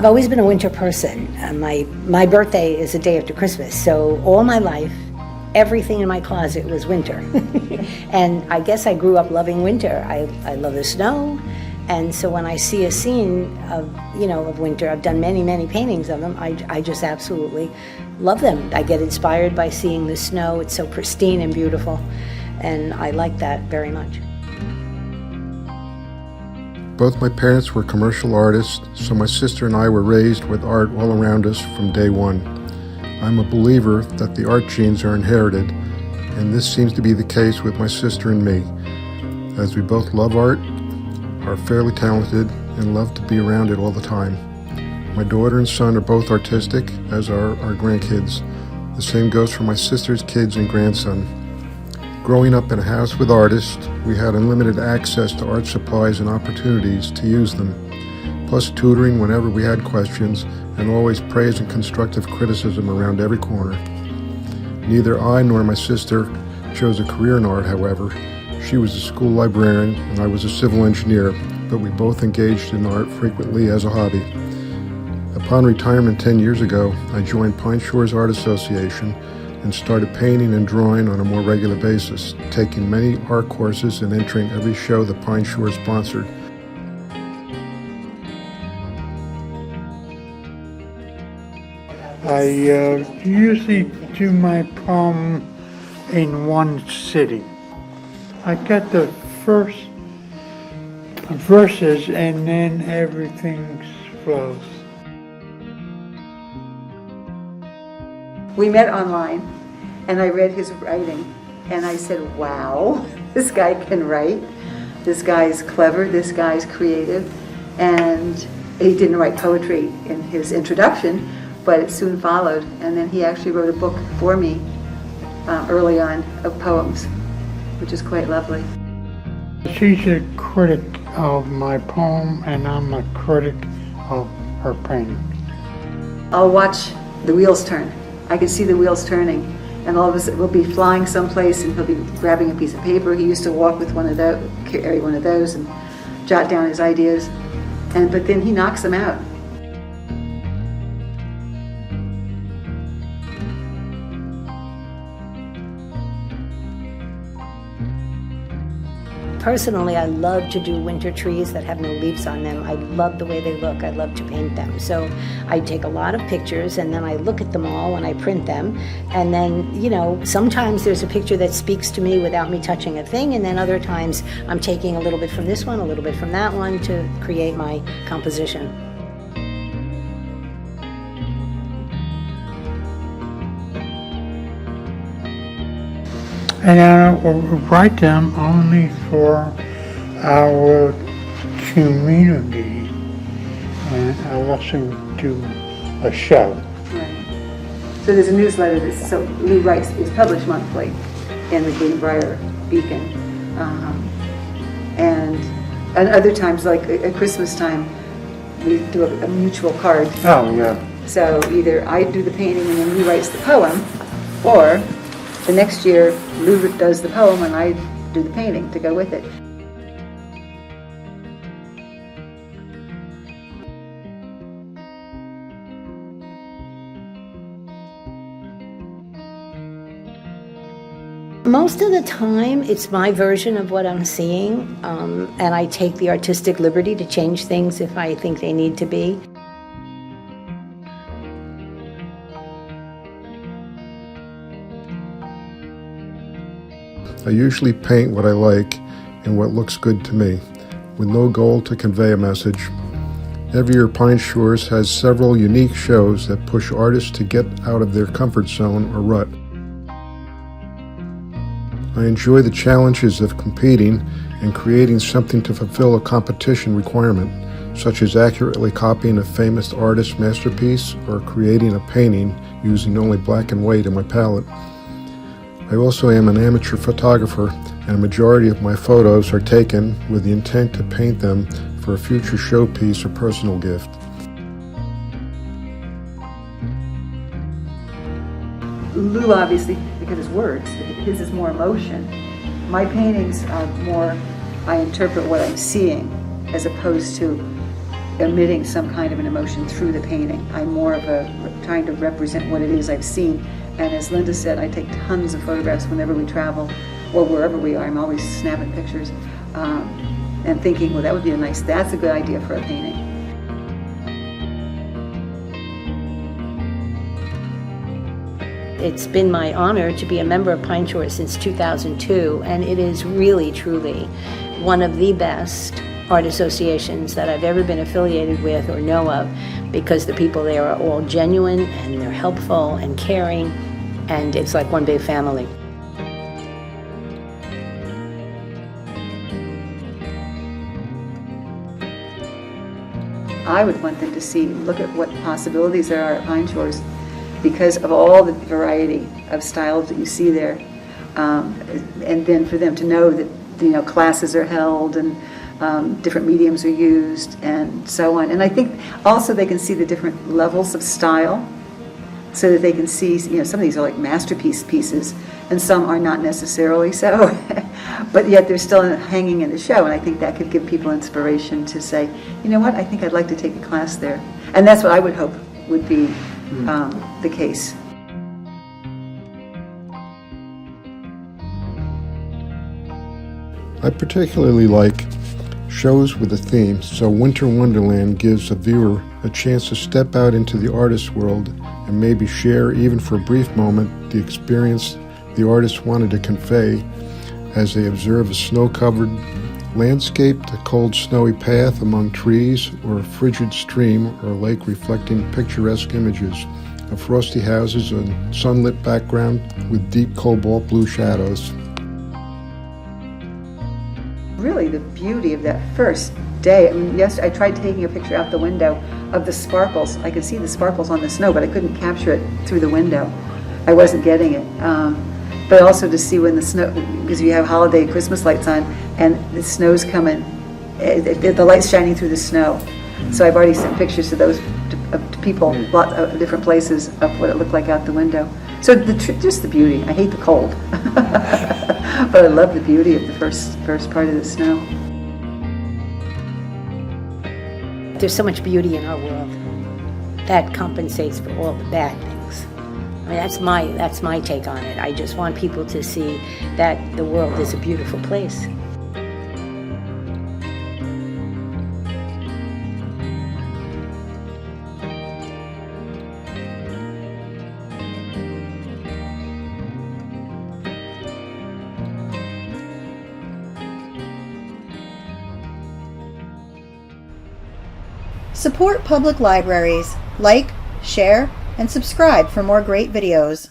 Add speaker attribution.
Speaker 1: I've always been a winter person. My birthday is the day after Christmas, so all my life, everything in my closet was winter. And I guess I grew up loving winter. I love the snow, and so when I see a scene of winter, I've done many paintings of them. I just absolutely love them. I get inspired by seeing the snow. It's so pristine and beautiful, and I like that very much.
Speaker 2: Both my parents were commercial artists, so my sister and I were raised with art all around us from day one. I'm a believer that the art genes are inherited, and this seems to be the case with my sister and me, as we both love art, are fairly talented, and love to be around it all the time. My daughter and son are both artistic, as are our grandkids. The same goes for my sister's kids and grandson. Growing up in a house with artists, we had unlimited access to art supplies and opportunities to use them, plus tutoring whenever we had questions, and always praise and constructive criticism around every corner. Neither I nor my sister chose a career in art, however. She was a school librarian and I was a civil engineer, but we both engaged in art frequently as a hobby. Upon retirement 10 years ago, I joined Pine Shores Art Association and started painting and drawing on a more regular basis, taking many art courses and entering every show the Pine Shores sponsored.
Speaker 3: I usually do my poem in one sitting. I get the first verses and then everything flows.
Speaker 4: We met online and I read his writing and I said, wow, this guy can write. This guy's clever, this guy's creative. And he didn't write poetry in his introduction, but it soon followed. And then he actually wrote a book for me early on of poems, which is quite lovely.
Speaker 3: She's a critic of my poem and I'm a critic of her painting.
Speaker 4: I'll watch the wheels turn. I can see the wheels turning, and all of us will be flying someplace and he'll be grabbing a piece of paper. He used to walk with one of those, carry one of those and jot down his ideas, but then he knocks them out.
Speaker 1: Personally, I love to do winter trees that have no leaves on them. I love the way they look. I love to paint them. So I take a lot of pictures and then I look at them all when I print them. And then, sometimes there's a picture that speaks to me without me touching a thing. And then other times I'm taking a little bit from this one, a little bit from that one to create my composition.
Speaker 3: And I write them only for our community, and I also do a show.
Speaker 4: Right. So there's a newsletter Lou writes, is published monthly in the Greenbrier Beacon. And other times, like at Christmas time, we do a mutual card.
Speaker 3: Oh, yeah.
Speaker 4: So either I do the painting and then Lou writes the poem, or the next year, Lou does the poem and I do the painting to go with it.
Speaker 1: Most of the time, it's my version of what I'm seeing, and I take the artistic liberty to change things if I think they need to be.
Speaker 2: I usually paint what I like and what looks good to me, with no goal to convey a message. Every year Pine Shores has several unique shows that push artists to get out of their comfort zone or rut. I enjoy the challenges of competing and creating something to fulfill a competition requirement, such as accurately copying a famous artist's masterpiece or creating a painting using only black and white in my palette. I also am an amateur photographer, and a majority of my photos are taken with the intent to paint them for a future showpiece or personal gift.
Speaker 4: Lou, obviously, because his words, his is more emotion. My paintings are more, I interpret what I'm seeing, as opposed to emitting some kind of an emotion through the painting. I'm more of trying to represent what it is I've seen. And as Linda said, I take tons of photographs whenever we travel or wherever we are. I'm always snapping pictures and thinking, well, that would be that's a good idea for a painting.
Speaker 1: It's been my honor to be a member of Pine Shores since 2002, and it is really, truly one of the best art associations that I've ever been affiliated with or know of, because the people there are all genuine and they're helpful and caring, and it's like one big family.
Speaker 4: I would want them to look at what possibilities there are at Pine Shores because of all the variety of styles that you see there. And then for them to know that, classes are held and different mediums are used and so on. And I think also they can see the different levels of style so that they can see, some of these are like masterpiece pieces and some are not necessarily so, but yet they're still hanging in the show. And I think that could give people inspiration to say, you know what, I think I'd like to take a class there. And that's what I would hope would be the case.
Speaker 2: I particularly like shows with a theme, so Winter Wonderland gives a viewer a chance to step out into the artist's world and maybe share, even for a brief moment, the experience the artist wanted to convey as they observe a snow-covered landscape, a cold snowy path among trees, or a frigid stream or lake reflecting picturesque images of frosty houses and sunlit background with deep cobalt blue shadows.
Speaker 4: Really the beauty of that first day. Yes, I tried taking a picture out the window of the sparkles. I could see the sparkles on the snow, but I couldn't capture it through the window. I wasn't getting it. But also to see when the snow, because you have holiday Christmas lights on, and the snow's coming, the light's shining through the snow. So I've already sent pictures to those to people, lots of different places of what it looked like out the window. So just the beauty. I hate the cold, but I love the beauty of the first part of the snow.
Speaker 1: There's so much beauty in our world that compensates for all the bad things. I mean, that's my take on it. I just want people to see that the world is a beautiful place.
Speaker 5: Support public libraries. Like, share, and subscribe for more great videos.